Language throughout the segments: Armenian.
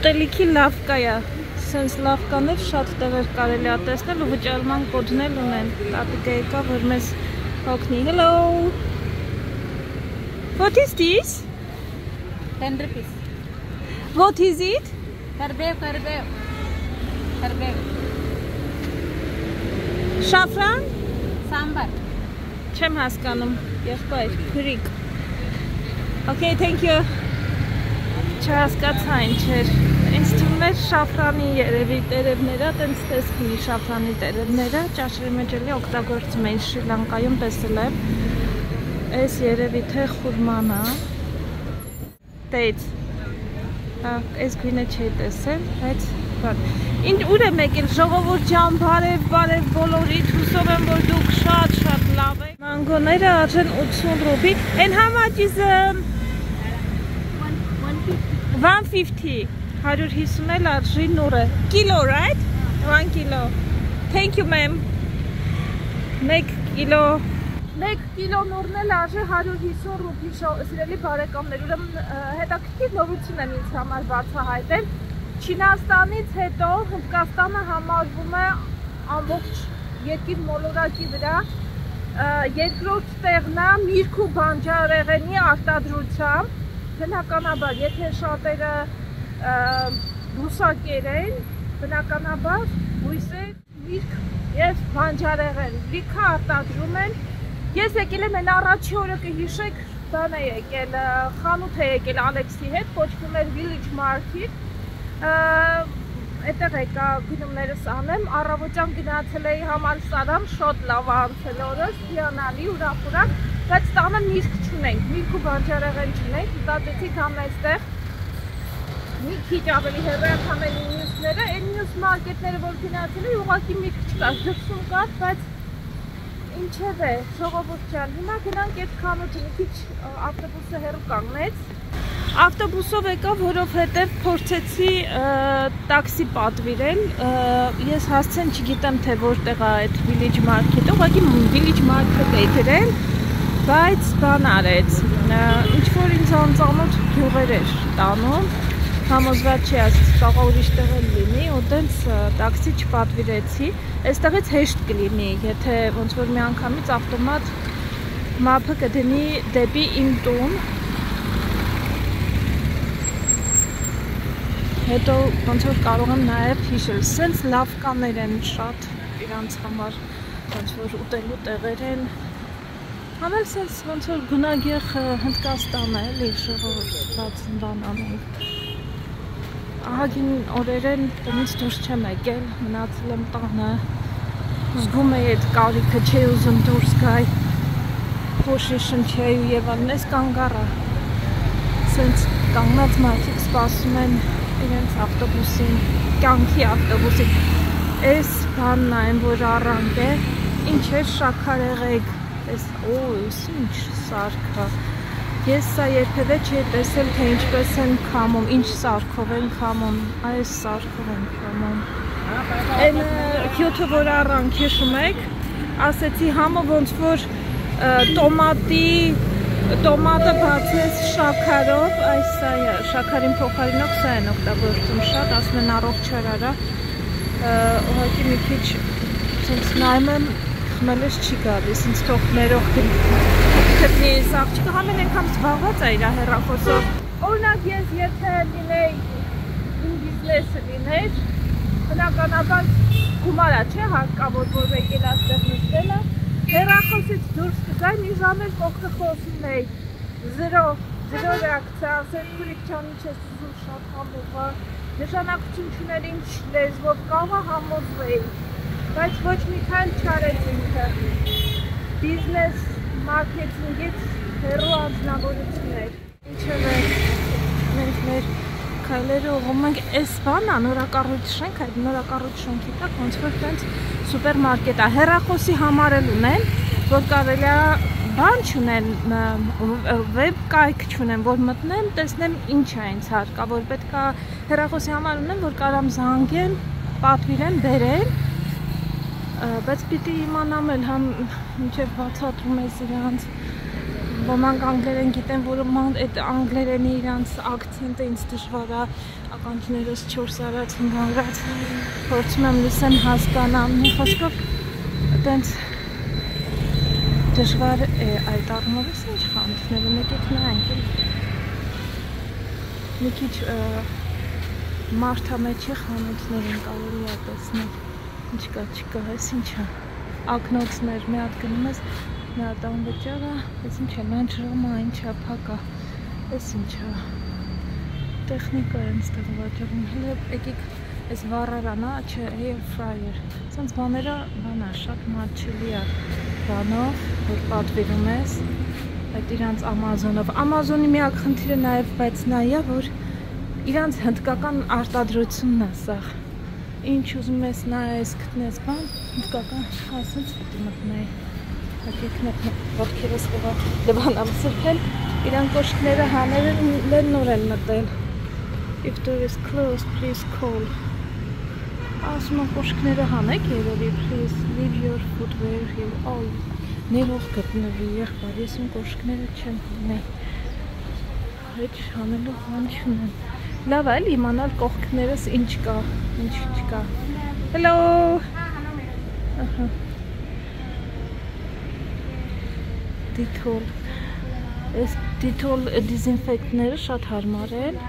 ուտելիքի լավկա է, սենց լավկաներ շատ տեղեր կարելի է տեսնել ու վճարման կոդներ ունեն, տատիկը եկա, որ մեզ հոգնի, hello, what is this? 10 rupees. What is it? Karbev. Շաֆրան? Sambar. Չեմ հասկանում, եղբայր, փրիկ։ Okay, thank you. Չհասկացա ինչ էր։ Ինձ թվում էր շաֆրանի երևի տերևները, տենց տեսք ունի շաֆրանի տերևները, ճաշի մեջ էլի օգտագործում էին Շրի Լանկայում տեսել եմ։ Այս երևի թե խուրման է։ Դեյց։ Այս գույնը չի տեսել, բայց ինչ ուր եմ եկել, ժողովուրդ ջան, բարև բոլորիդ, հուսով եմ, որ դուք շատ լավ եք։ Մանգոները արժեն 80 ռուբլի, and how much is 150, 150 էլ արժի նուրը, kilo, right? 1 kilo, thank you ma'am, 1 kilo նուրն էլ արժի 150 ռուբլի, սիրելի բարեկամներ, ուրեմն հետաքրքիր նորություն եմ ինձ համար բացահայտել, Չինաստանից հետո Հնդկաստանը համարվում է ամբողջ երկիր մոլորակի վրա երկրորդ տեղն է միրգ ու բանջարեղենի արտադրությամբ, բնականաբար, եթե շատերը բուսակեր են, բնականաբար բույսեր, միրգ և բանջարեղեն լիքը արտադրում են։ Ես եկել եմ են առաջի օրը կհիշեք, բան է եկել, խանութ է եկել Ալեքսի հետ, կոչվում էր Village Market, Այդտեղ եկա գնումներս անեմ, առավոտյան գնացել էի համալսարան, շատ լավ անցել օրս, հիանալի, ուրախ, բայց տանը միրգ չունենք, միրգ ու բանջարեղեն չունենք, մտածեցի կամ այստեղ մի քիչ ավելի հեռու քան այն մյուսները, այն մյուս մարկետները, որ գնացել էի, ուղղակի միրգ չկար, դրսում կար, բայց ինչև է, ժողովուրդ ջան, հիմա գնանք այդ խանութը, մի քիչ ավտոբուսը հեռու կանգնեց։ Ավտոբուսով եկա, որովհետև փորձեցի տաքսի պատվիրել, ես հասցեն չգիտեմ, թե որտեղ է այդ Village Market-ը, ուղղակի Village Market էի գրել, բայց բան արեց, ինչ-որ ինձ անծանոթ գյուղեր էր տանում, համոզված չի ասից, կաղա ուրիշ տեղ էլ լինի, ու տենց տաքսի չպատվիրեցի, այստեղից հեշտ կլինի, եթե ոնց որ մի անգամից ավտոմատ մափը կդնի դեպի իմ տուն, հետո ոնց որ կարող եմ նաև հիշել, սենց լավկաներ են շատ իրանց համար, ոնց որ ուտելու տեղեր են, համել սենց ոնց որ գունագեղ Հնդկաստան է, էլի ժողովուրդ բան անենք։ Ահագին օրեր են, տնից դուրս չեմ եկել, մնացել եմ տանը, զգում էի այդ կարիքը չի ուզում դուրս գայ, փոշի շնչեի ու և աննես կանգառա, սենց կանգնած մարդիկ սպասում են իրենց ավտոբուսին, կյանքի ավտոբուսին, այս բանն այն, որ առանք է, ինչ էր շաքարեղեգ, այս ինչ սարքը, ես սա երբևէ չի տեսել, թե ինչպես են քամում, ինչ սարքով են քամում, այս սարքով են քամում, այն քյոթը, որ առանք հիշում եք, ասեցի համը ոնց որ տոմատը բացես շաքարով, այս սա է, շաքարին փոխարինող սա են օգտագործում շատ, ասում են առողջ չարարա, ուղղակի մի քիչ սենց նայում եմ, խմելես չի գալիս, ինձ թող ներող գտնի այս աղջիկը, համեն ենքամ զբաղված է իր հեռախոսով, օրինակ ես եթե լինեի, իմ բիզնեսը լիներ, բնականաբար գումարա չէ հարկավոր, որ եկել աստեղ նստելը, հեռախոսից դուրս կգայ, մի ժամեր կողքը խոսում էի, զրո ռեակցիա, ասել քուրիկ ջան ինչ ես ուզում շատ համովա, նշանակություն չուներ ինչ լեզվով կաղա համոզվեի, բայց ոչ մի քայլ չարեց ինքը, բիզնես, մարքեթինգից հեռու անձնավորություններ, ինչև է, մենք մեր քայլերը ուղղում ենք այս բանը, նորակառույց շենք, այդ նորակառույց շենքի տակ ոնց որ տենց սուպերմարկետ է, հեռախոսի համար էլ ունեն, որ կարելի է բան չունեն, վեբ կայք չունեն, որ մտնեմ, տեսնեմ ինչ է ինձ հարկավոր, պետք է հեռախոսի համար ունեն, որ կարամ զանգեն, պատվիրեն, բերեն, բայց պիտի իմանամ էլ համ ինչև բացատրում ես իրանց ոմանք անգլերեն գիտեն, որ այդ անգլերենի իրանց ակցենտը ինձ դժվար է, ականջներս 4 արած, 5 արած, փորձում եմ լսեմ հասկանամ, մի խոսքով այտենց դժվար է այդ առումով, ինչ խանութներ ունեք եք նայենք, մի քիչ մարդամեջի խանութներ են կարելի է տեսնել, ինչ կա, չկա, ես ինչ է, ակնոցներ, մի հատ գնում ես, մի հատ անվճարը, ես ինչ է, լանչ ռոմա, ինչ է, փակա, ես ինչ է, տեխնիկա են ստեղ վաճառում, հլը եկիք, ես վառարանա, չէ, air fryer, սենց բաները, բանա, շատ մատչելի է բանով, որ պատվիրում ես, այդ իրանց Ամազոնով, Ամազոնի միակ խնդիրը նաև, բայց նա է, որ իրանց հնդկական արտադրությունն է սաղ, ինչ ուզում ես նայես, գտնես բան, հնդկական ասենց պիտի մտնեի, հակեքնեք ոտքերս կվա լվան ամ սրպել, իրան կոշկները հաները նոր են մտել, if door is closed, please call, ասում են կոշկները հանեք երևի, please leave your food where you all, ներող գտնվի եղբար, ես իմ կոշկները չեմ հանե, հետ հանելու բան չունեմ, լավ այլ իմանալ կողքներս ինչ կա, ինչ չկա, hello, դիթոլ, ես դիթոլ դիզինֆեկտները շատ հարմար են,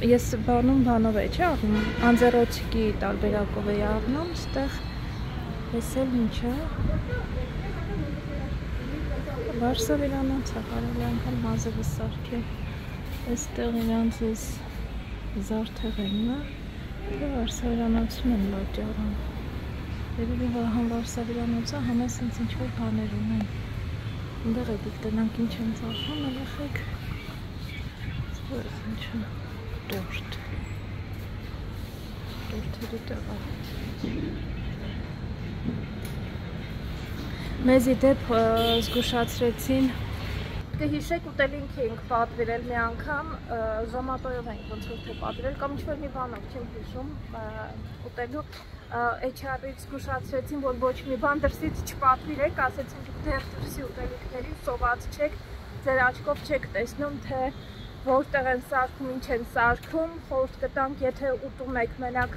ես բանով է չէ աղնում, անձեռոցիկի տարբերակով է աղնում, ստեղ ես էլ ինչ է, Վարսավ իրանոց է կարելի անգամ մազևը սարքել, այստեղ իրանց ես զարդեղենն է, Վարսավ իրանոցում են վաճառում, երևի վահան Վարսավ իրանոցը համես ինձ ինչ-որ բաներ ունեն, ընդեղ եկիք տնանք ինչ են ծախում, ելեխեք, ստեղ ինչ է, տորթերի տեղա, մեզի դեպ զգուշացրեցին, կհիշեք ուտելինք էինք պատվիրել մի անգամ, զոմատոյով ենք ոնց որ թե պատվիրել, կամ ինչ-որ մի բանով չեմ հիշում ուտելու, HR-ից զգուշացրեցին, որ ոչ մի բան դրսից չպատվիրեք, ասեցին դուք դեռ դրսի ուտելիքների սոված չեք, ձեր աչքով չեք տեսնում, թե որտեղ են սարքում, ինչ են սարքում, խորհուրդ կտանք, եթե ուտում եք մենակ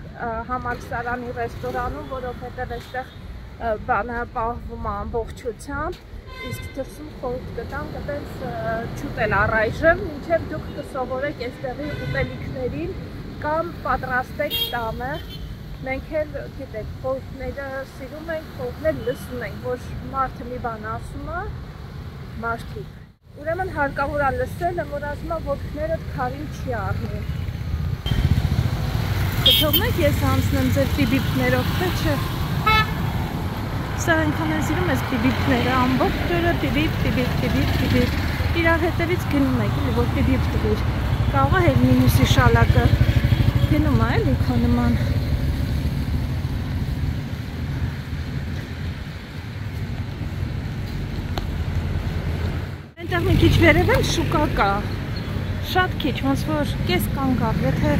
համալսարանի ռեստորանում, որովհետև այստեղ բանը պահվում է ամբողջությամբ, իսկ դրսում խորհուրդ կտանք այտենց չուտել առայժմ, մինչև դուք կսովորեք այստեղի ուտելիքներին կամ պատրաստեք տանը, մենք էլ գիտեք, խորհուրդները սիրում ենք, խորհուրդներ լսում ենք, որ մարդը մի բան ասում է, մարդիկ, ուրեմն հարկավոր է լսել, որ ասում է ոտքներդ քարին չի առնում, կթողնեք ես անցնեմ ձեր պիպիպներով, թե չէ, Սա ենքան են սիրում ես պիպիպները, ամբողջ ջորը պիպիպ, իրար հետևից գնում եք, որ պիպիպ տվիր, կարող է հետ մինուսի շալակը, գնում է էլի քո նման, այնտեղ մի քիչ վերև էլ շուկա կա, շատ քիչ, ոնց որ կես կանգավ, եթե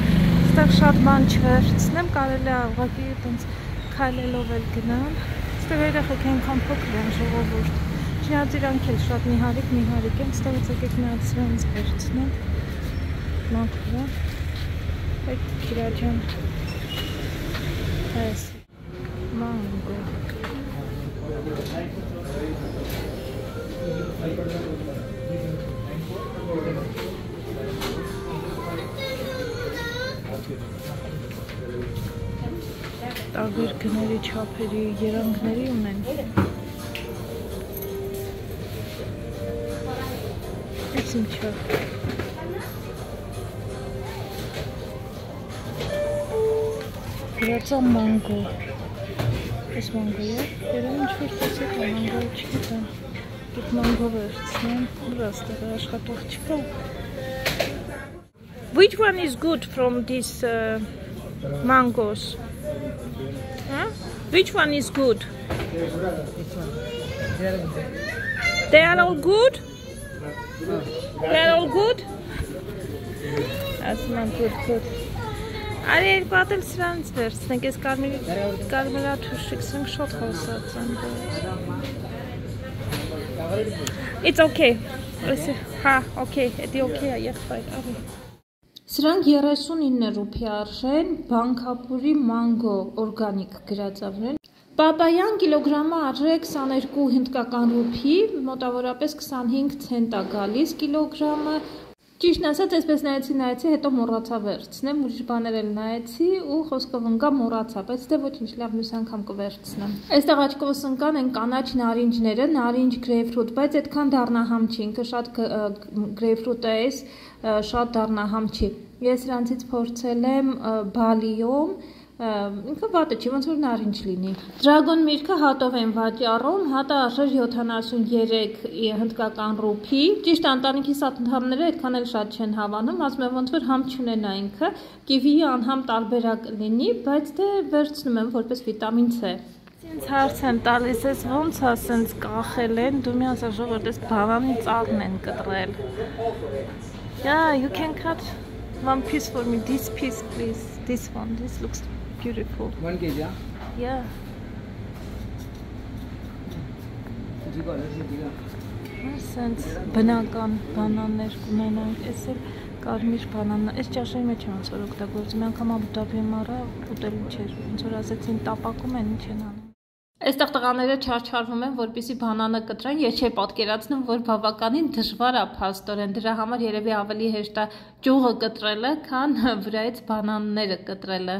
ստեղ շատ բան չվերցնեմ, կարելի է ուղղակի տենց քայլելով էլ գնալ, ստեղ երեխեք այնքան փոքր են ժողովուրդ, չնայած իրանք էլ շատ նիհարիկ են, ստեղից եկեք նայած սրանց վերցնենք, մաքրը, այդ Քիրա ջան, այս մանգո, տարբեր գների չափերի երանգների ունեն, այս ինչ է, գրածա մանգո, այս մանգո է, երև ինչ-որ տեսեք մանգո չգիտեմ, գիտ մանգո վերցնեմ, վրաստեղ աշխատող չկա. Which one is good from these mangoes? Huh? Which one is good? They are all good? They are all good? That's not good. Արի երկու էլ սրանց վերցնենք, ես կարմերա թուշիկ սրանք շատ խոսած են. It's okay. Հա, օքեյ, էդի օքեյ է, եղբայր, արի։ Սրանք 39 ռուփի արժեն, Բանկապուրի մանգո օրգանիկ գրածավրեն։ Պապայան կիլոգրամը արժե 22 հնդկական ռուփի, մոտավորապես 25 ցենտ է գալիս կիլոգրամը։ Ճիշտն ասած, այսպես նայեցի, հետո մոռացա վերցնեմ, ուրիշ բաներ էլ նայեցի ու խոսքով ընկա մոռացա, բայց դե ոչինչ, լավ մյուս անգամ կվերցնեմ։ Այստեղ աչքովս ընկան են կանաչ նարինջները, նարինջ գրեյփֆրուտ, բայց այդքան դառնահամ չի, ինքը շատ գրեյփֆրուտը է, շատ դառնահամ չի։ Ես սրանցից փորձել եմ բալիում, ինքը վատը չի, ոնց որ նարինջ լինի։ Դրագոն միրգը հատով են վաճառում, հատը արժեր 73 հնդկական ռուփի։ Ճիշտ ընտանիքի անդամները այդքան էլ շատ չեն հավանում, ասում եմ ոնց որ համ չունենա ինքը, կիվիի անհամ տարբերակ լինի, բայց դե վերցնում եմ որպես վիտամին C։ Ինձ հարց են տալիս, ես ոնց է սենց կախել են, դու մի ասա ժողովուրդ, ես բանանի ծաղն են կտրել։ Yeah, you can cut one piece for me, this piece please, this one, this looks beautiful. 1 kg, yeah? Yeah. Սենց բնական բանաններ կունենանք, ես էլ կարմիր բանանա, ես ճաշերի մեջ եմ ոնց որ օգտագործում, անգամ Աբու Դաբիում արա ուտելու չէր, ոնց որ ասեցին տապակում են, ինչ են անում։ Այստեղ տղաները չարչարվում են, որպեսզի բանանը կտրեն, ես չէի պատկերացնում, որ բավականին դժվար է փաստորեն, դրա համար երևի ավելի հեշտ է ճյուղը կտրելը, քան վրայից բանանները կտրելը։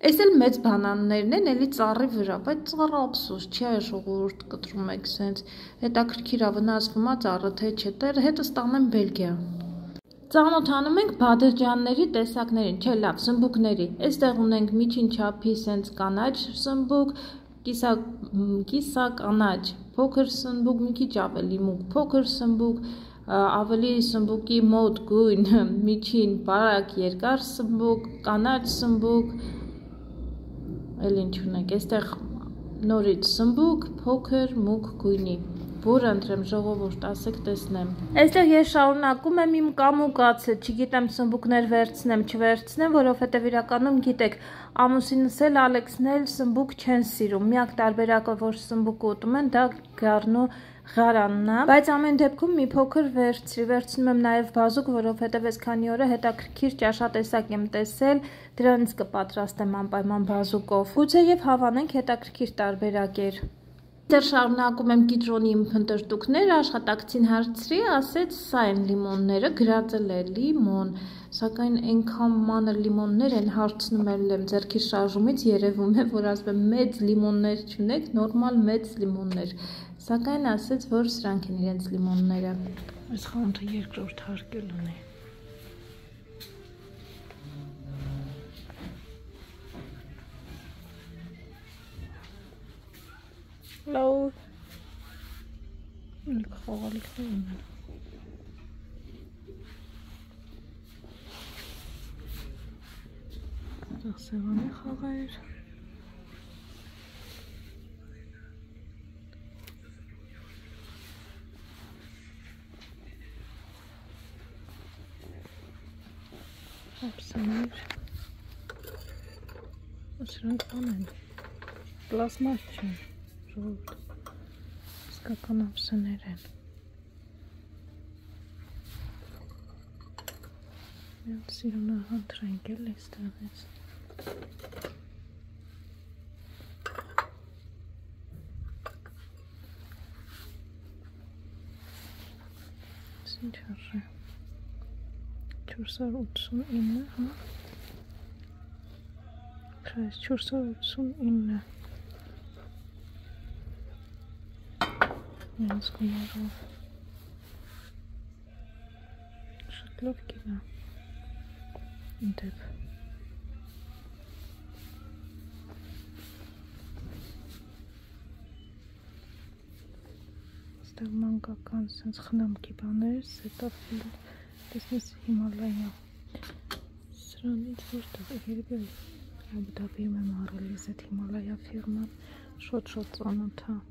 Այս էլ մեծ բանաններն են, էլի ծառի վրա, բայց ծառը ափսոս չի, այ ժողովուրդ կտրում եք սենց, հետաքրքիր է վնասվում է ծառը, թե չէ, տերը հետը ստանեմ Բելգիա։ Ծանոթանում ենք բադրջանների տեսակներին, չէ լավ, սմբուկների, այստեղ ունենք միջին չափի սենց կանաչ սմբուկ, կիսականաչ, փոքր սմբուկ, մի քիչ ավելի մուգ, փոքր սմբուկ, ավելի սմբուկի մոտ գույն, միջին, բարակ, երկար սմբուկ, կանաչ սմբուկ, էլ ինչ ունենք, այստեղ նորից սմբուկ, փոքր, մուգ գույնի, որ ընտրեմ ժողովուրդ, ասեք տեսնեմ։ Այստեղ ես շարունակում եմ իմ կամուկացը, չգիտեմ սմբուկներ վերցնեմ, չվերցնեմ, որովհետև իրականում գիտեք, ամուսինս էլ Ալեքսն էլ սմբուկ չեն սիրում, միակ տարբերակը, որ սմբուկ ուտում են, դա գառնու Ղարանն է, բայց ամեն դեպքում մի փոքր վերցնում եմ նաև բազուկ, որովհետև այս քանի օրը հետաքրքիր ճաշատեսակ եմ տեսել, դրանից կպատրաստեմ անպայման բազուկով։ Գուցե եւ հավանենք հետաքրքիր տարբերակեր։ Դեռ շարունակում եմ կիտրոնի իմ փնտրտուքները, աշխատակցին հարցրի, ասեց սա են լիմոնները, գրածել է լիմոն, սակայն այնքան մանր լիմոններ են, հարցնում եմ ձեռքի շարժումից երևում է, որ ասում եմ մեծ լիմոններ չունեք, նորմալ մեծ լիմոններ, սակայն ասեց, որ սրանք են իրենց լիմոնները։ Այս խանութը երկրորդ հարկել ունի։ Hello. Ik ga wel eens doen. Dat is wel niet goed. Absoluut. Wat is er aan het doen? Plasmaatje. Իսկական ափսեներ են։ Միած սիրունահան տրենք էլ էստեղից։ Ինչ արժե։ 489, հա։ Քրայս 489։ Ես գումարով շատ լավ կինա ինտեպ ստեղ մանկական սենց խնամքի բաներ սետաֆիլ տեսնես հիմալայա սրանից որտեղ երբի Աբու Դաբիում եմ առել ես այդ հիմալայա ֆիրման շատ ծանոթ է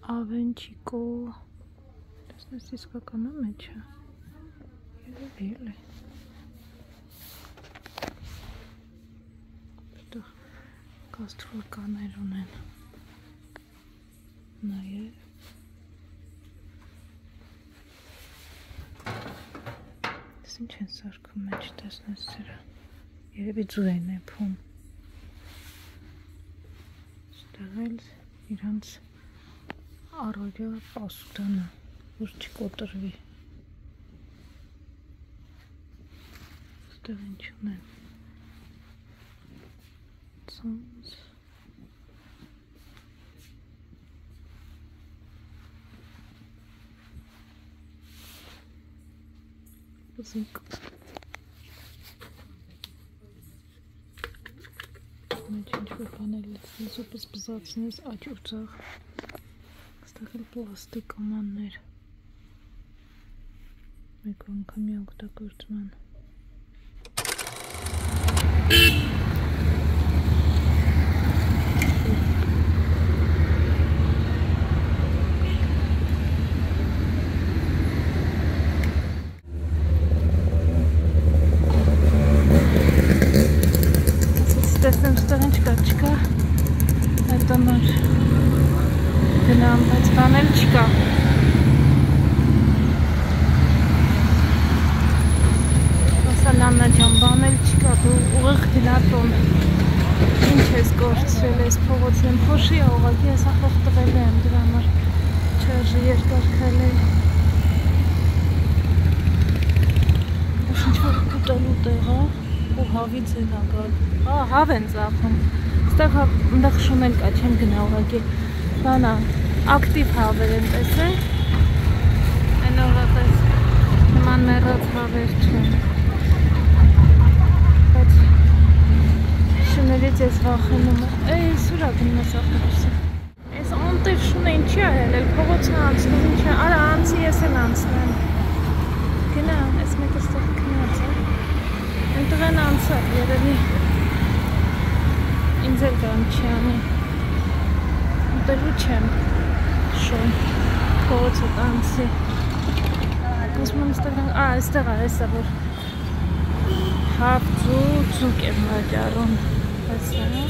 Ավենչիկո, տեսնես իսկական է մեջը, երևի էլ է, կաստրոլկաներ ունեն։ Նաև ինչ են սարքում մեջ տեսնես սրա։ Երևի ձու են էփում։ Ստեղ էլ իրանց առօրյա պասուտանը, որ չկոտրվի։ Ստեղ ինչ ունեն։ Ցանց։ Զինք։ Մեջ ինչ-որ բաներ լցնես ու բզբզացնես աջ ու ձախ։ Ստեղ էլ պլաստիկ կամաններ։ Մեկ անգամի օգտագործման։ Տեսնեմ ստեղ ինչ կա, չկա, այդ ամար գնամ, բայց բան էլ չկա։ Ասան Աննա ջան, բան էլ չկա, դու ուղիղ գնատոն, ինչ ես կորցրել ես փողոցն եմ, փոշի ուղղակի ես ախող տվել եմ դրա համար, չարժի երկար քայլել։ Ինչ-որ կուտելու տեղ է, ու հավից են ագալ։ Հավ են ծախում, ստեղ ընդեղ շում էլ կա, չեմ գնա ուղղակի, բանա, ակտիվ հավեր են տեսել, են օրատես, նման մեռած հավեր չեն, բայց շուներից ես վախենում եմ, այս ուրա գնում ես ախտորսը, այս անտեր շունը ինչի է հելել, փողոցն անցնում, ինչ է, արա անցի ես են անցնեմ, գնա, այս մեկը ստեղ կնած է, ընտեղ են անցավ, երևի, ինձ էլ կան չի անի, ուտելու չեմ շոն, փողոցը տանցի, ասում եմ ստեղ են, այստեղ է, այս է, որ հապ ձուկ եմ հաճարում, այս է,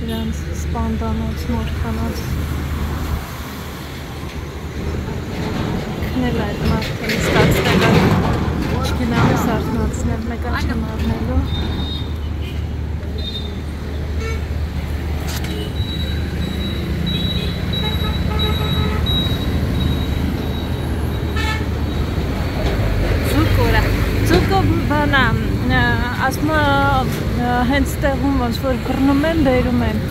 իրանց սպանդանոց, մորթանոց, քնել այդ մարդեն ստացնել է, չգնամ ես արթնացնել, մեկ աչ եմ արնելու, բանա, ասում հենց տեղում ոնց որ բռնում են, բերում են,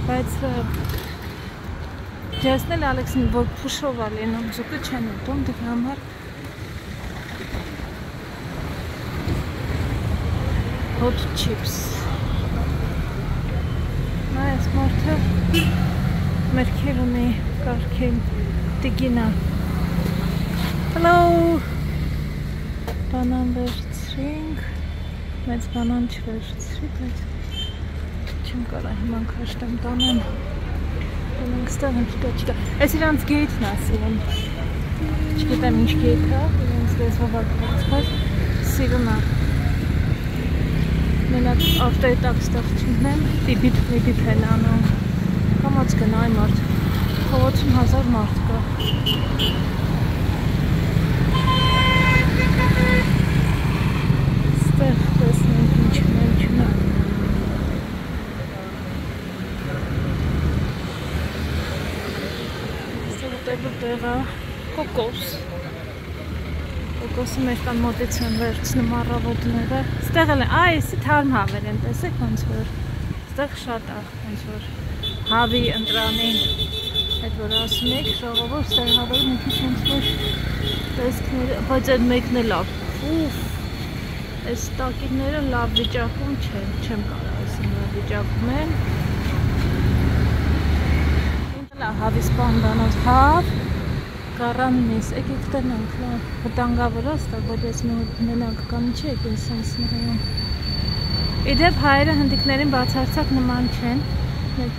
բայց ջեսնել Ալեքսին, որ փուշով է լինում, ձուկը չեն ուտում, դրա համար hot chips այս մարդը մերքեր ունի կարգին տիգինա Hello Բանան վերցրինք մեծ բանան չվերցրի բայց չեմ կարա հիմա քաշտեմ տանեմ մենք ստեղ չկա այս իրանց գեյթն է սիրում չգիտեմ ինչ գեյթ է իրանց լեզվով բայց սիրում է մենակ ավտոյի տակ ստեղ չունեմ բիպ են անում կամոց գնայ մարդ փողոցում 1000 մարդ կա ստեղ տեսնենք ինչ ունա ստեղ ուտելու տեղը կոկոս Կոկոսի մեր տան մոտից են վերցնում առավոտները Ստեղ էլ են, այսի թարմ հավեր են, տեսեք ոնց որ Ստեղ շատ աղ, ոնց որ հավի ընտրանի Այդ որ ասում եք, շաղավոր ստեղ հավեր մի քիչ ոնց որ տեսքները, բայց այդ մեկն է լավ Ուֆ, այս տակիրները լավ վիճակում չեմ կարա ասում լավ վիճակում են Հավի սպանդանոց հավ Կարաննիս, եկեք տնանք, վտանգավոր է ստեղ, որ ես մենակ կամ չի եկեն սենց նրայում Իդեպ հայերը հնդիկներին բացարձակ նման չեն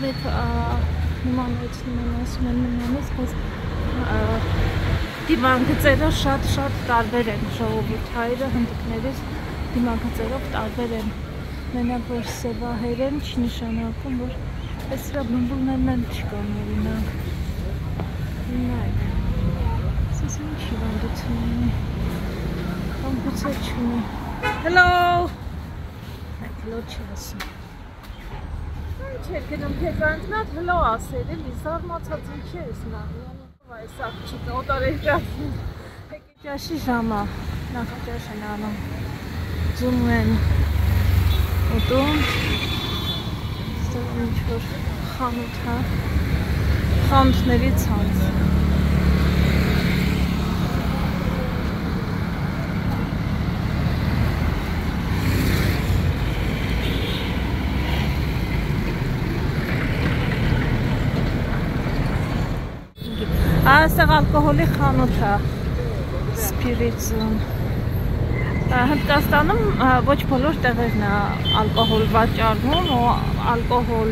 մեկ նմանեցնում են ասում են նմանից, բայց դիվան գծերը շատ տարբեր են ժողովուրդ հայերը հնդիկներից դիմագծերով տարբեր են։ Մենակ որ սևահեր են, չի նշանակում, որ այս սրա բմբուլներն էլ չկան օրինակ։ Նայեք, սես ինչ հիվանդություն ունի, կամ գուցե չունի։ Hello! Մեկ hello չի ասում։ Ինչ էր գնում քեզանց մի հատ hello ասել, էլի զարմացած ինչ ես նա։ Այս աղջիկը օտարերկրացին։ Եկեճաշի ժամը, նախաճաշ են անում, ձում են ուտում, ստեղ ինչ-որ խանութ հա, խանութների ցանց։ Այստեղ ալկոհոլի խանութ է, սպիրիցում։ Հնդկաստանում ոչ բոլոր տեղերն է ալկոհոլ վաճառվում ու ալկոհոլ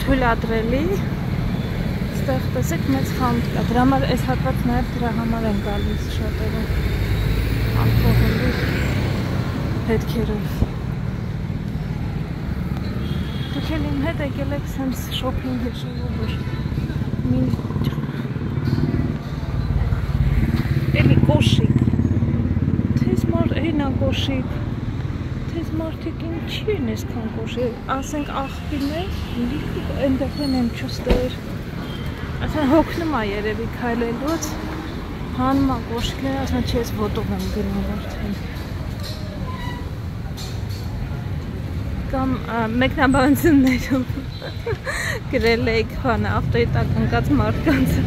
թույլատրելի։ Այստեղ տեսեք մեծ խանութ կա, դրա համար այս հատված նաև դրա համար են գալիս շատերը ալկոհոլի հետքերով։ Դուք էլ իմ հետ եկել եք սենց շոփինգ շոուր Էլի կոշիկ, թեզ մարդ էնա կոշիկ, թեզ մարդիկ ինչի են եսքան կոշիկ, ասենք աղբիներ, լիքուկ ընդեղեն եմ չուստեր, ասեն հոգնում է երևի քայլելուց, հանում է կոշիկներ, ասեն չես ոտով եմ գնում արդեն։ Կամ մեկնաբանություններում գրել էիք բանը ավտոյի տակ ընկած մարդկանց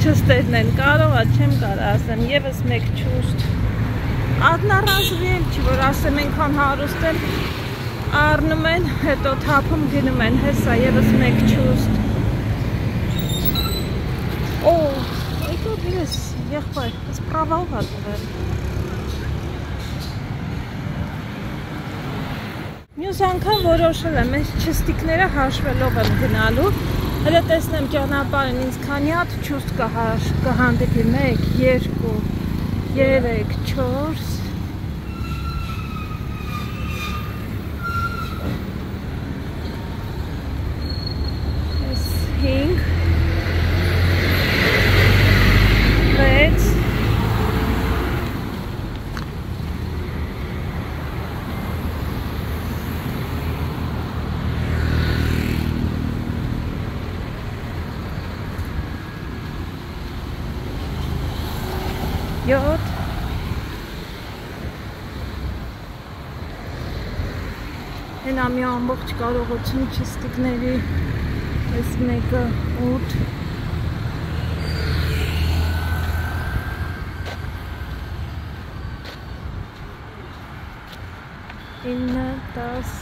չուստերն են, կարող է, չեմ կարող ասեմ, եվս մեկ չուստ։ Ադնառազվի էլ չի, որ ասեմ ենքան հարուստ են, առնում են, հետո թափում գնում են, հեսա եվս մեկ չուստ։ Օ, եկով ես, եղբայր, ես պրավալ վատվել։ Մյուս անգամ որոշել եմ, այս չստիկները հաշվելով եմ գնալու, հələ տեսնեմ ճանապարհին ինձ քանի հատ չուստ կհանդիպի 1, 2, 3, 4 Այս 5 6 7 Հենա մի ամբողջ կարողություն չստիկների այս մեկը 8 9 10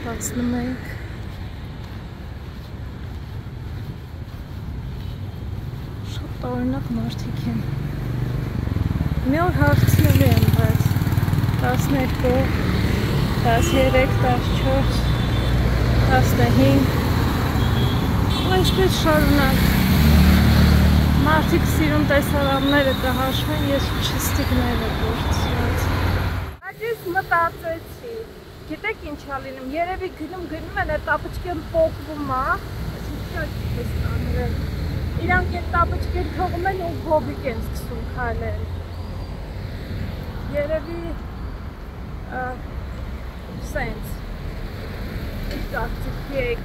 11 Օրինակ մարդիկ են։ Մի օր հարցնելու եմ, բայց 12, 13, 14, 15 ու այսպես շարունակ։ Մարդիկ սիրուն տեսարանները կհաշվեն, ես չստիկները գործած։ Այս մտածեցի, գիտեք ինչ ա լինում, երևի գնում են, այդ ապուչկեն պոկվում է, այս ինչ ես անել։ Իրանք այդ տապուչկեր թողում են ու գոբիկ են սկսում քայլել։ Երևի սենց ինչ կարծիքի եք։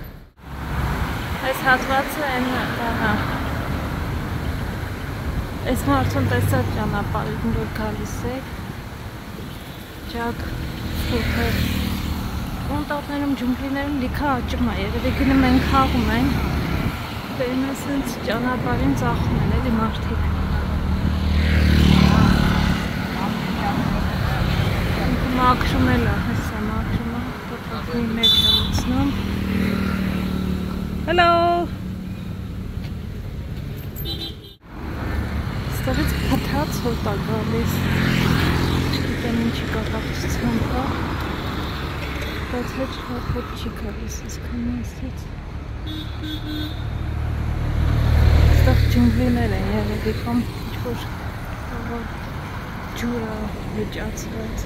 Այս հատվածը են հա այս մարդուն տեսած ճանապարհին որ գալիս եք ճակ սուպը կոնտակներում ջունգլիներում լիքը աճում է երևի գնում են խաղում են Դերն ասենց ճանապարհին ծախում են էլի մարդիկ մաքրում էլ է, հեսա մաքրում է, պոտրակնի մեջ է լցնում Hello Ստեղից պթած հոտ է գալիս Չգիտեմ ինչի կապակցության կա բայց հետ հոտ չի գալիս իսկան ասեց Ստեղ ջունգլիներ են երևի կամ ինչ-որ ջուրը վիճացված։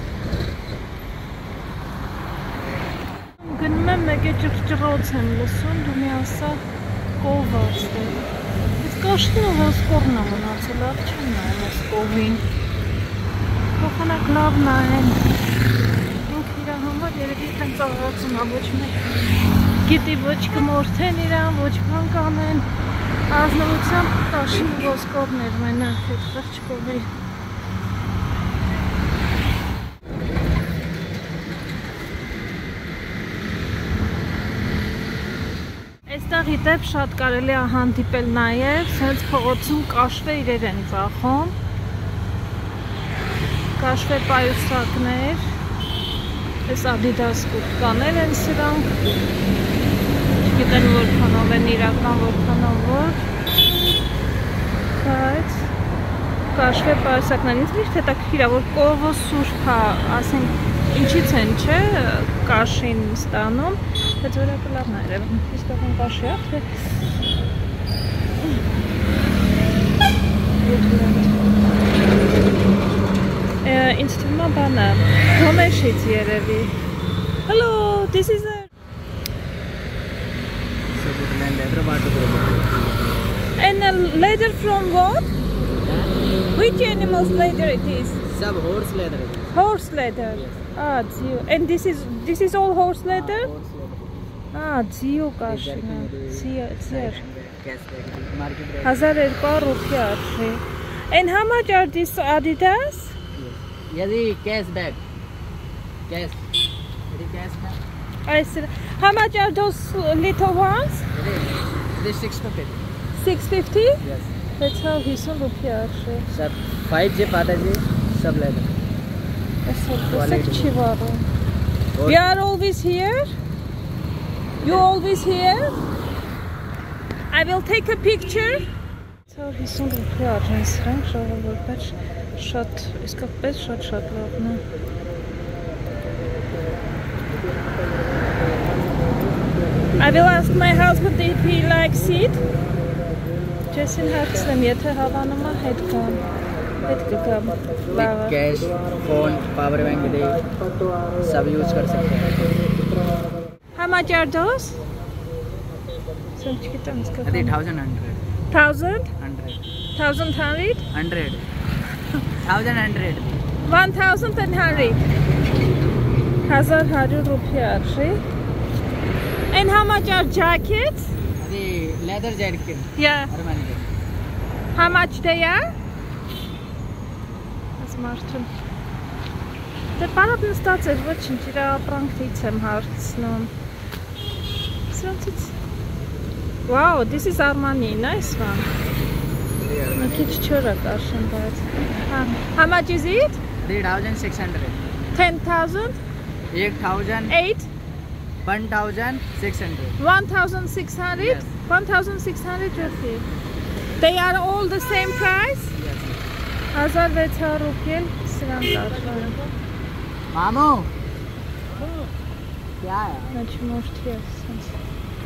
Գնում եմ մեկ է ճղճղոց եմ լսում, դու մի ասա կովաց է։ Ես կաշտին ու ոսկորն է մնացել, լավ չեմ նայեմ ես կովին։ Փոխանակ լավ նայեն։ Ինք իրա համար երևի տենց աղացում է, ոչ մեկ գիտի ոչ կմորթեն իրան, ոչ բան կանեն։ Ազնվությամբ կաշին ու ոսկորներ մենակ հետ խղճ կովի։ Այստեղ իդեպ շատ կարելի է հանդիպել նաև, սենց փողոցում կաշվե իրեր են ծախում, կաշվե պայուսակներ, ես Adidas կուտկաներ են սրանք, չգիտեն որքանով են իրական, որքանով որ, բայց կաշվե պայուսակներ, ինձ միշտ հետաքրքիր է, որ կովը սուրբ է, ասենք ինչից են չէ կաշին ստանում, բայց որակը լավն է երևում, իսկական կաշի է, թե ինձ թվում է բանը, Գոմեշից երևի։ Hello, this is a... And leather from what? Which animal's leather it is? Some horse leather. Horse leather. Yes. Ah, Zio. And this is all horse leather? Horse leather. Ah, Zio կաշինը։ Zio. Market rate. 1200 ռուպիա արժի։ And how much are these Adidas? Yes, cash bag. Cash. Cash bag. I see. How much are those little ones? This 650. 650? Yes. 650 ռուպիա արժի։ Sab 5G pata ji sab leather. We are always here. You always here. I will take a picture. So he's on the plage. Shot. Իսկապես շատ լավն է։ I will ask my husband if he likes it. Ջեսին հարցնեմ, եթե հավանում է հետ գամ։ Հետ կգամ։ With cash, phone, power bank दे सब यूज कर सकते हैं। How much are those? अरे 1100 1,000? 100 1,100? 100 1100 1,100. 1,100 rupiah arshi. And how much are jackets? The leather jacket. Yeah. Armani. How much they are? As Martin. The parabin starts at watching Jira Prankits and hearts. Wow, this is Armani. Nice one. How much is it? 3,600. 10,000? 8,000. 8? 1,600. 1,600? Yes. 1,600 rupees. They are all the same price? Yes. 1,600 rupees. Mamu. क्या है? Much more yes.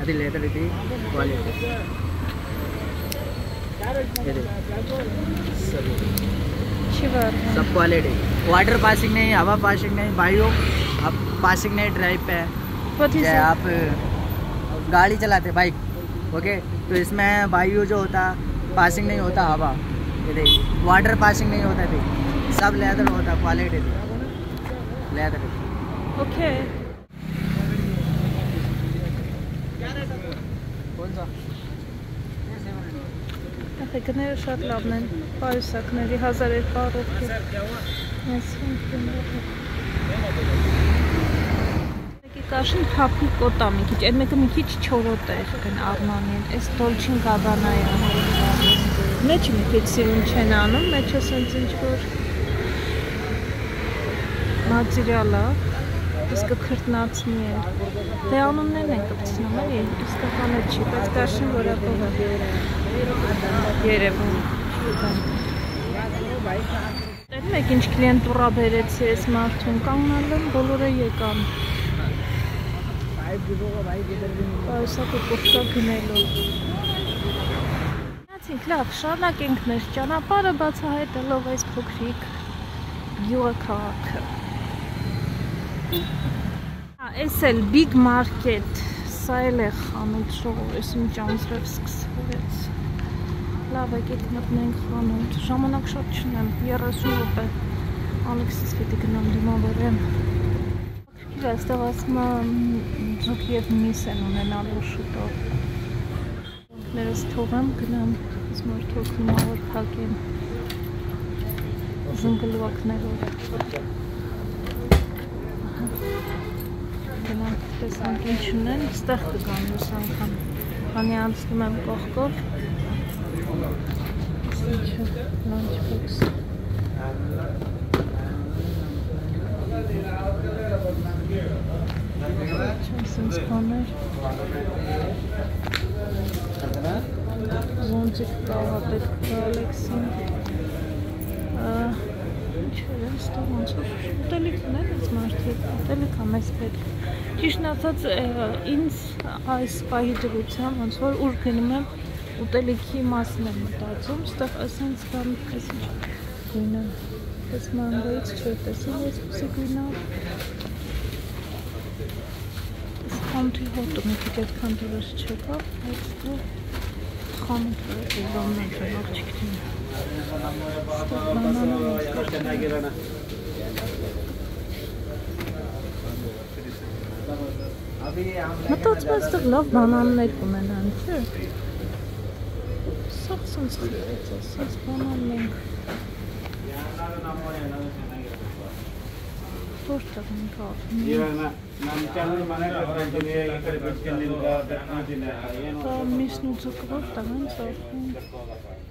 अभी लेदर की क्वालिटी सब quality water passing नहीं हवा पासिंग नहीं बायो अब पासिंग नहीं ड्राइव पे है आप गाड़ी चलाते बाइक ओके तो इसमें बायो जो होता पासिंग नहीं होता हवा ये देखिए वाटर पासिंग नहीं होता थी सब लेदर होता क्वालिटी थी लेदर ओके कौन सा Եղեգները շատ լավն են, պարուսակների 1,200 ռուպի։ Մեկի կաշին փափուկ կոտա մի քիչ, այն մեկը մի քիչ չորոտ է եղեն Արմանին, այս Dolce & Gabbana-ը։ Մեջը մի քիչ սիրուն չեն անում, մեջը սենց ինչ-որ մատերիալ է, իսկ քրտնացնի է։ Դե անուններն են կպցնում, էլի, իսկականը չի, բայց կաշին որակով է։ Երևում Տերում եք ինչ կլիենտ ուրա բերեցի ես մարդուն կանգնալ եմ, բոլորը եկան Պայուսակը կողկա գնելով Նացինք լավ, շարնակ ենք մեր ճանապարը բացահայտելով այս փոքրիկ գյուղաքաղաքը։ Այս էլ big market, սա էլ է խանութ ժողովուրդ, ինչ անձրև սկսվեց։ Լավ, եկեք մտնենք խանութ, ժամանակ շատ չունեմ, 30 րոպե, Ալեքսիս պետք է գնամ դիմավորեմ։ Քիչ այստեղ ասում ձուկ եւ միս են ունենալու շուտով։ Ներս թողեմ գնամ, ես մարդու դիմավոր փակեմ զնգլուակներով։ Գնանք տեսանք ինչ ունեն, ստեղ կգան մյուս անգամ, քանի անցնում եմ կողքով։ Ինչը լանչբոքս։ Չասենց բաներ։ Զոնտիկ կաղա պետք է Ալեքսին։ Ինչ էր ստեղ ոնց որ ուտելիքն են այս մարդիկ, ուտելիք է մեզ պետք։ Ճիշտն ասած ինձ այս պահի դրությամբ ոնց որ ուր գնում եմ ուտելիքի մասն եմ մտածում, ստեղ ասենց բան էս ինչ գույնը, այս մանգոյից չէր տեսել, ես ուսի գույնը։ Այս խանութի հոտը մի քիչ այդքան դուրս չեկա, բայց դու խանութը բաններ են աղջիկներին։ Ստեղ բանանը մտածում այստեղ լավ բանաններ կունենան, չէ՞։ Սաղ սենց խիլեց, սենց բանան մենք։ Որտեղ ենք ապնում։ Միսն ու ձուկը որտեղ են ծախում։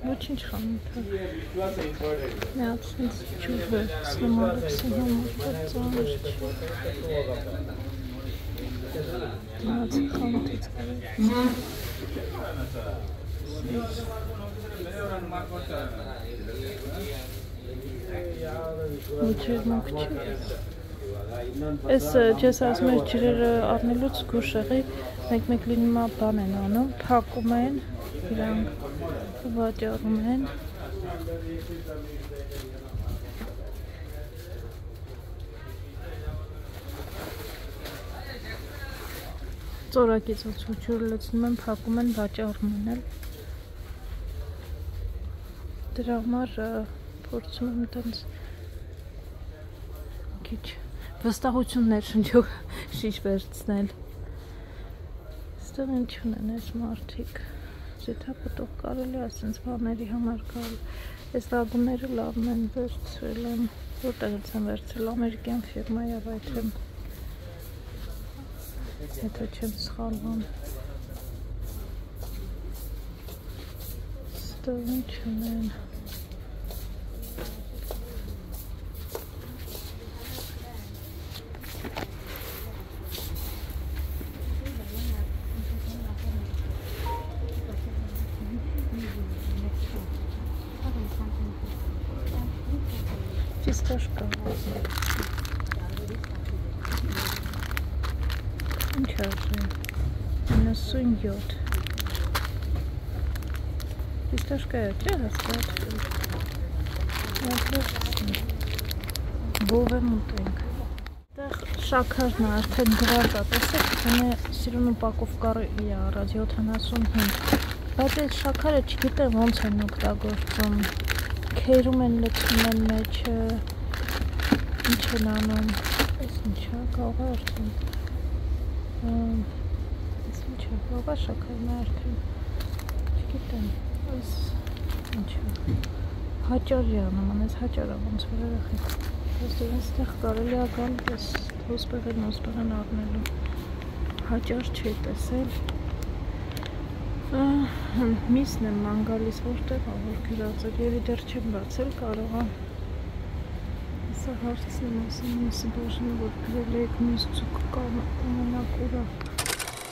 Ոչինչ խանութը։ Մի հատ սենց ջուր է, սլեմ Ալեքսի համար, բայց ծանր չի։ Դիմացի խանութից կարել։ Ոչերնակ չի։ Ես չես ասում ես ջրերը առնելուց գուշեղի, մեկ լինում է բան են անում, փակում են, իրանք վաճառում են։ Ծորակից ջուրը լցնում են, փակում են, վաճառում են էլ։ Դրա համար փորձում եմ տենց քիչ վստահություններ շնչող շիշ վերցնել։ Ստեղ ինչ ունեն այս մարդիկ։ Զեթապտող կարելի է ասենց բաների համար գալ։ Այս վագոնները լավն են վերցրել եմ։ Որտեղից եմ վերցրել ամերիկյան ֆիրմայի այդ եմ։ Հետո չեմ սխալվում։ Ստեղ ինչ ունեն։ Фисташка. Интересно. Она сует. Фисташка, че рассказывать? Բով եմ ուտենք։ Այդտեղ շաքարն է արդեն գրած է, տեսեք, գոնե սիրուն ուպակովկա է առած 75, բայց այդ շաքարը չգիտեմ ոնց են օգտագործում, քերում են լցնում են մեջը, ինչ են անում, այս ինչ է, կաղա արդեն, այս ինչ է, կաղա շաքարն է արդեն, չգիտեմ, այս ինչ է, հաճարի անում, անես հաճար ոնց որ երախեք, այստեղ կարելի է գալ ես հոսպեղեն առնելու, հաճար չի տեսել, միսն եմ ման գալիս որտեղ որ գրած էր, երի դեռ չեմ բացել, կարող է սա հարցն եմ ասում միսը բաժնում, որ գրել եք միս ծուկ կամ ունենակ ուրա։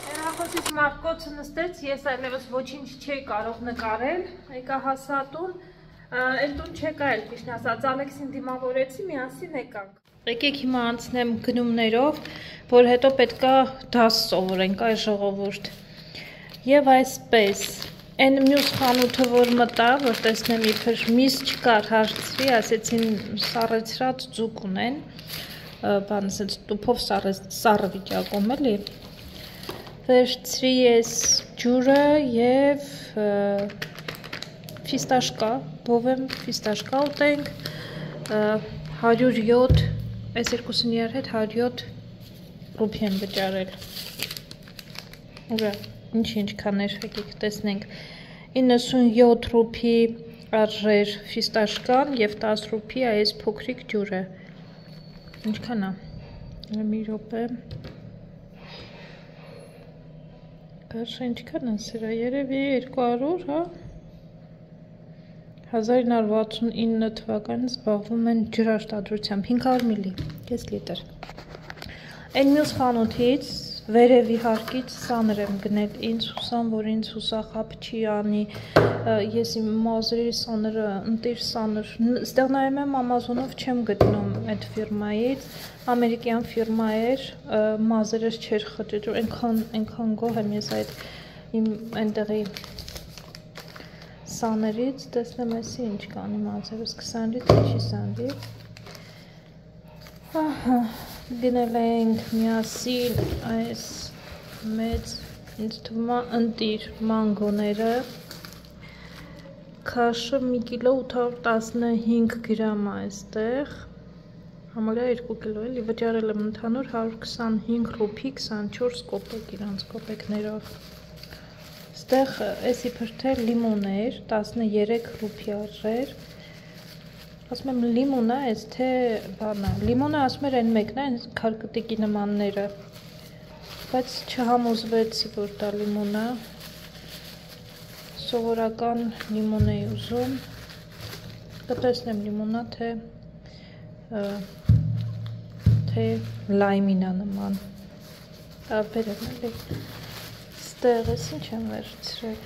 Հեռախոսից մաղկոցը նստեց, ես այլևս ոչինչ չէի կարող նկարել, եկա հասատուն, Այն տուն չեկա էլ ճիշտ ասած, Ալեքսին դիմավորեցի, միասին եկանք։ Եկեք հիմա անցնեմ գնումներով, որ հետո պետքա դաս սովորենք այ ժողովուրդ։ Եվ այսպես, Այն մյուս խանութը, որ մտա, որ տեսնեմ իբր միս չկար հարցրի, ասեցին սառեցրած ձուկ ունեն, բան ասեց տուփով սառը վիճակում էլի, վերցրի ես ջուրը և ֆիստաշկա, բովեմ ֆիստաշկա ուտենք, 107, այս երկուսին իրար հետ 107 ռուփի եմ վճարել, ուրա, ինչ-քան երբեք տեսնենք, 97 ռուփի արժեր ֆիստաշկան և 10 ռուփի այս փոքրիկ ջուրը, ինչքան է, մի րոպե, կարշա ինչքան է սրա, երևի 200, հա, 1969 թվականից զբաղվում են ջրարտադրությամբ, 500 միլի, 5 լիտր, այն մյուս խանութից, վերև իհարկից սանր եմ գնել, ինձ հուսամ, որ ինձ հուսախապ չի անի, ես իմ մազերի սանրը, ընտիր սանր, ստեղ նայում եմ Ամազոնով չեմ գտնում այդ ֆիրմայից, ամերիկյան ֆիրմա էր, մազերս չեր խճճում, ենքան գոհ եմ ես այդ իմ այնտեղի սաներից, տեսնեմ եսի ինչ կանի մազերս, 20 լիտր, չի սանրի, գնել ենք միասին այս մեծ ինձ թվում է ընտիր մանգոները, քաշը 1 կիլո 815 գրամ է այստեղ, համարյա 2 կիլո էլի, վճարել եմ ընդհանուր 125 ռուփի 24 կոպեկ իրանց կոպեկներով, այստեղ էս իբր թե լիմոն էր, 13 ռուփի արժեր, ասում եմ լիմոն է, այս թե բանը, լիմոնը ասում էր այն մեկն է, այն քարկտիկի նմանները, բայց չհամոզվեցի, որ դա լիմոն է, սովորական լիմոն էի ուզում, կտեսնեմ լիմոն է, թե լայմին է նման, տարբեր եմ էլի, ստեղ ես ինչ եմ վերցրել,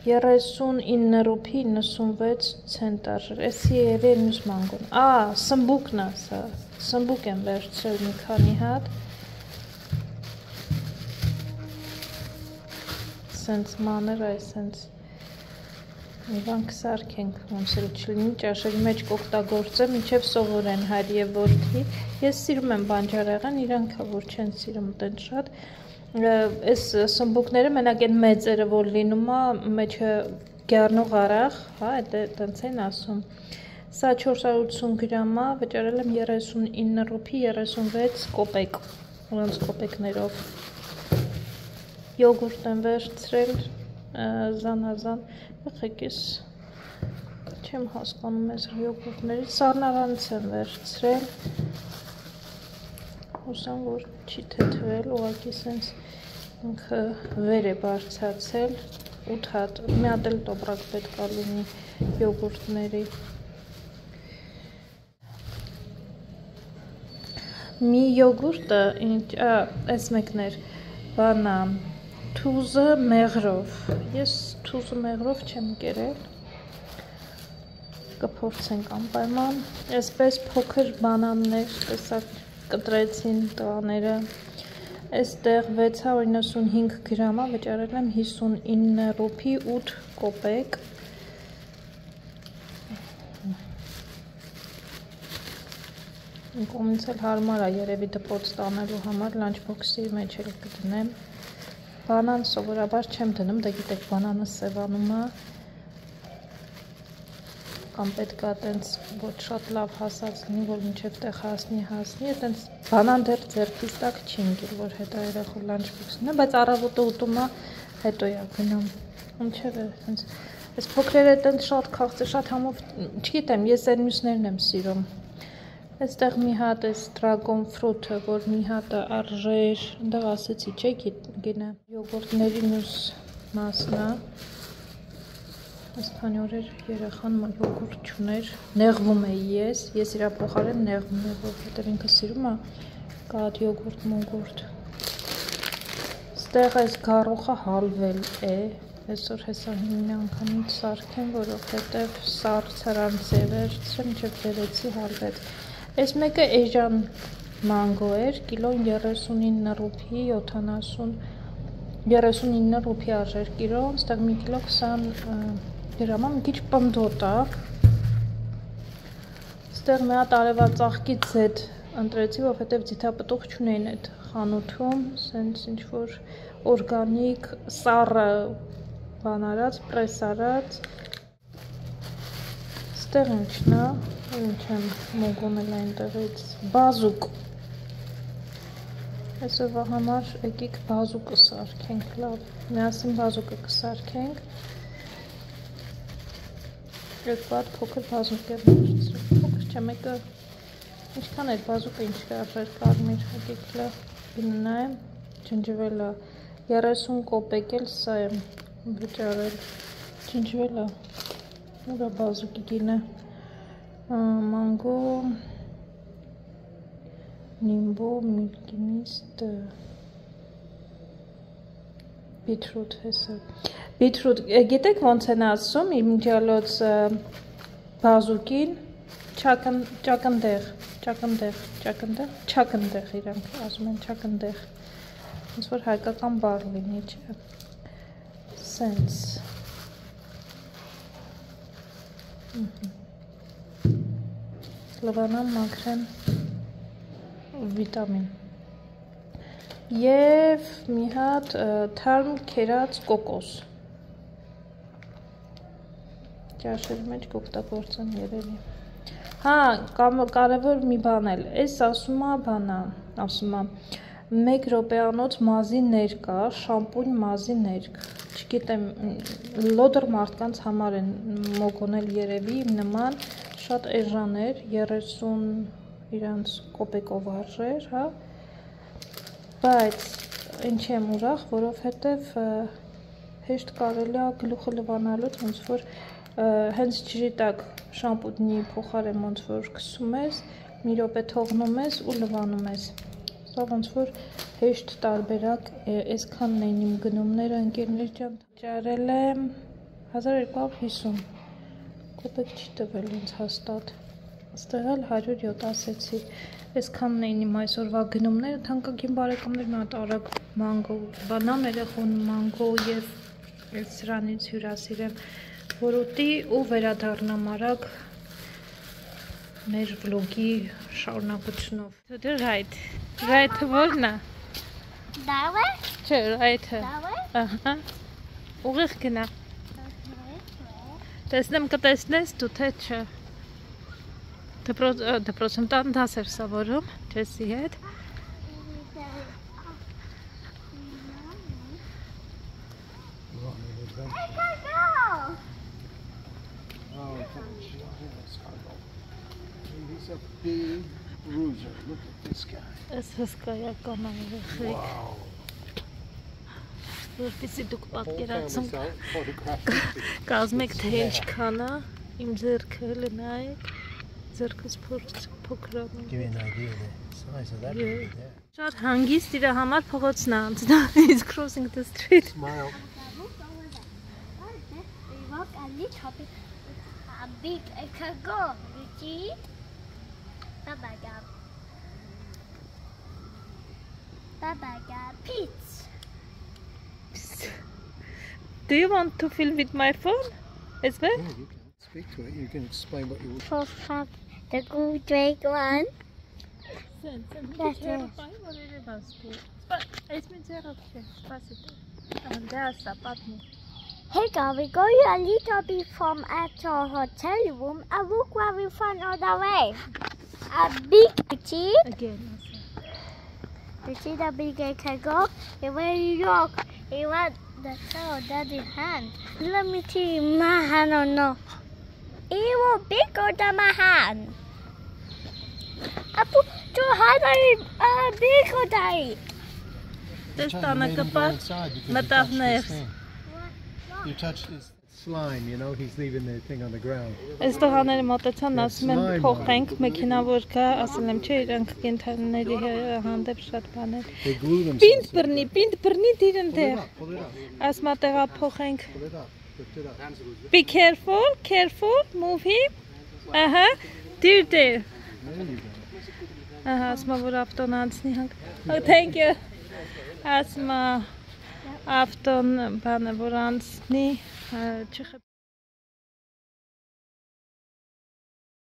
39 ռուփի 96 ցենտ արժեր, էսի երևի մյուս մանգոն, սմբուկն է սա, սմբուկ եմ վերցրել մի քանի հատ, սենց մանր այս սենց, իրանք սարքենք, ոնց էլ չլինի, ճաշերի մեջ կօգտագործեմ, մինչև սովորեն հայր և որդի, ես սիրում եմ բանջարեղեն, իրանք որ չեն սիրում տեն շատ, այս սմբուկները մենակ են մեծերը, որ լինում է, մեջը գյարնող արաղ, հա, տենց են ասում, սա 480 գրամ է, վճարել եմ 39 ռուփի 36 կոպեկ, ուրանց կոպեկներով, յոգուրտ եմ վերցրել, զանազան, եղեք ես, չեմ հասկանում ես յոգուրտներից, սառնարանից եմ վերցրել, հուսամ, որ չի թեթվել, ուղղակի սենց ինքը վեր է բարձրացել, 8 հատ, մի հատ էլ տոպրակ պետք է լինի յոգուրտների։ Մի յոգուրտը, այս մեկն էր, բանա, թուզը մեղրով, ես թուզը մեղրով չեմ կերել, կփորձենք անպայման, այսպես փոքր բանաններ, տեսակ կտրեցին տղաները, այստեղ 695 գրամա, վճարել եմ 59 ռուփի 8 կոպեկ, կողմից էլ հարմար է երևի դպոց տանելու համար, լանչբոքսի մեջ էլ կդնեմ, բանան սովորաբար չեմ դնում, դա գիտեք բանանը սևանում է, կամ պետք է տենց ոչ շատ լավ հասած լինի, որ մինչև տեղ հասնի, տենց բանան դեռ ձեռքից տակ չի ընկել, որ հետո երեխու լանչբոքսն է, բայց առավոտը ուտում է, հետո է գնում, ինչև է, տենց, այս փոքրերը տենց շատ քաղցր, շատ համով, չգիտեմ, ես այն մյուսներն եմ սիրում, այստեղ մի հատ էս դրագոն ֆրութը, որ մի հատը արժեր, ընդեղ ասեցի, չէ գինը, յոգուրտների մյուս մասն է, այս քանի օրեր երեխան յոգուրտ չուներ, նեղվում էի ես իրա փոխարեն նեղվում եմ, որովհետև ինքը սիրում է կաթ, յոգուրտ, մոգուրտ, ստեղ այս գարոխը հալվել է, այսօր հեսա մի անգամից սարքեմ, որովհետև սարցարան ձևերցրեմ, մինչև բերեցի հալվեց, այս մեկը էժան մանգո էր, կիլոն 39 ռուփի 70 39 ռուպի արժեր կիլոն, ստեղ 1 կիլո 20 դրամ, մի քիչ պնդոտ է։ Ստեղ մի հատ արևածաղկի ձետ ընտրեցի, որովհետև ձիթապտուղ չունեին այդ խանութում, սենց ինչ որ օրգանիկ, սառը բան արած, պրես արած։ Ստեղ ինչն է, ինչ եմ մոգոնել այնտեղից, բազուկ։ Այսօրվա համար եկիք բազուկը սարքենք, լավ, միասին բազուկը կսարքենք։ Երկու հատ փոքր բազուկ է փոքր չէ, մեկը ինչքան էր բազուկը ինչ կարժեր կարմիր, եկեք գնայեմ, ջնջվելը 30 կոպեկ էլ սա եմ վճարել, ջնջվելը, ուրա բազուկի գինը, մանգո, նիմբո, միլկի միստ, բիթրուտ հեսը, բիթրուտ, գիտեք ոնց են ասում, իմ ջալոց բազուկին, չակնդեղ իրանք ասում են չակնդեղ, ոնց որ հայկական բառ լինի, չէ, սենց, լվանան մաքրեն վիտամին և մի հատ թարմ կերած կոկոս, ճաշերի մեջ կօգտագործեն երևի։ Հա, կարևոր մի բան էլ, այս ասում է 1 րոպեանոց մազի ներկա, շամպունь մազի ներք, չգիտեմ, լոդր մարդկանց համար են մոգոնել երևի, իմ նման շատ էժաներ, 30 իրանց կոպեկով արժեր, հա, բայց ինչ եմ ուրախ, որովհետև հեշտ կարելի է գլուխը լվանալուց, ոնց որ հենց ջրի տակ շամպունի փոխարեն ոնց որ քսում ես, մի րոպե թողնում ես ու լվանում ես։ Սա ոնց որ հեշտ տարբերակ, այսքանն էին իմ գնումները, ընկերներ ջան, ճարել եմ 1250, կոպեկ չի տվել ինձ հաստատ, ստեղ էլ 107 ասեցի, այսքանն էին իմ այսօրվա գնումները, թանկագին բարեկամներ, մի հատ արագ մանգո, բանամ երեխուն մանգո և սրանից հյուրասիրեմ, որ ուտի ու վերադառնամ արագ մեր վլոգի շարունակությունով։ Դե ռայթը որն է։ Դավը։ Չէ, ռայթը։ Դավը։ Ահա։ Ուղիղ գնա։ Տեսնեմ կտեսնես դու թե չէ։ Դպրոցում տան դաս էր սովորում Ջեսի հետ։ He's a big bruiser. Look at this guy. Այս հսկայական երեխեք։ Որպեսզի դուք պատկերացում կազմեք թե ինչքան է, իմ ձեռքը լնայեք, ձեռքս փոքրանում։ Give me an idea of the size of that baby there. Շատ հանգիստ իր համար փողոցն է անցնում, he's crossing the street։ Smile. We walk a little bit. A big, I can go. You see? Baba got peach. Do you want to film with my phone as well? Yeah, you can speak to it. You can explain what you want. For fun, the good drink one. Hey guys, we go a little bit from at our hotel room and look where we found on the way. A big tree. Again. You see the big I can go? And when you walk, you want the cow daddy's hand. Let me see my hand or no. It will bigger than my hand. I put your hand on it bigger than it. This You time I made can him go put inside because my you touched this nerves. thing. You touched his slime, you know, he's leaving the thing on the ground. Այստեղ աները մոտեցան, ասում են slime փոխենք, on it. մեքենա որ գա, ասել եմ, չէ, իրանք կենթանիների հանդեպ շատ բաներ։ They glue Պինդ themselves. բռնի դիրն Pull it դեր։ up, pull it up, Ասմա տեղա փոխենք։ pull it up, lift it up. Be careful, move him. Ահա, դիր։ There you go. Ահա, ասմա որ ավտոն անցնի հանք։ Oh, thank you. Ասմա Ավտոն բանը որ անցնի,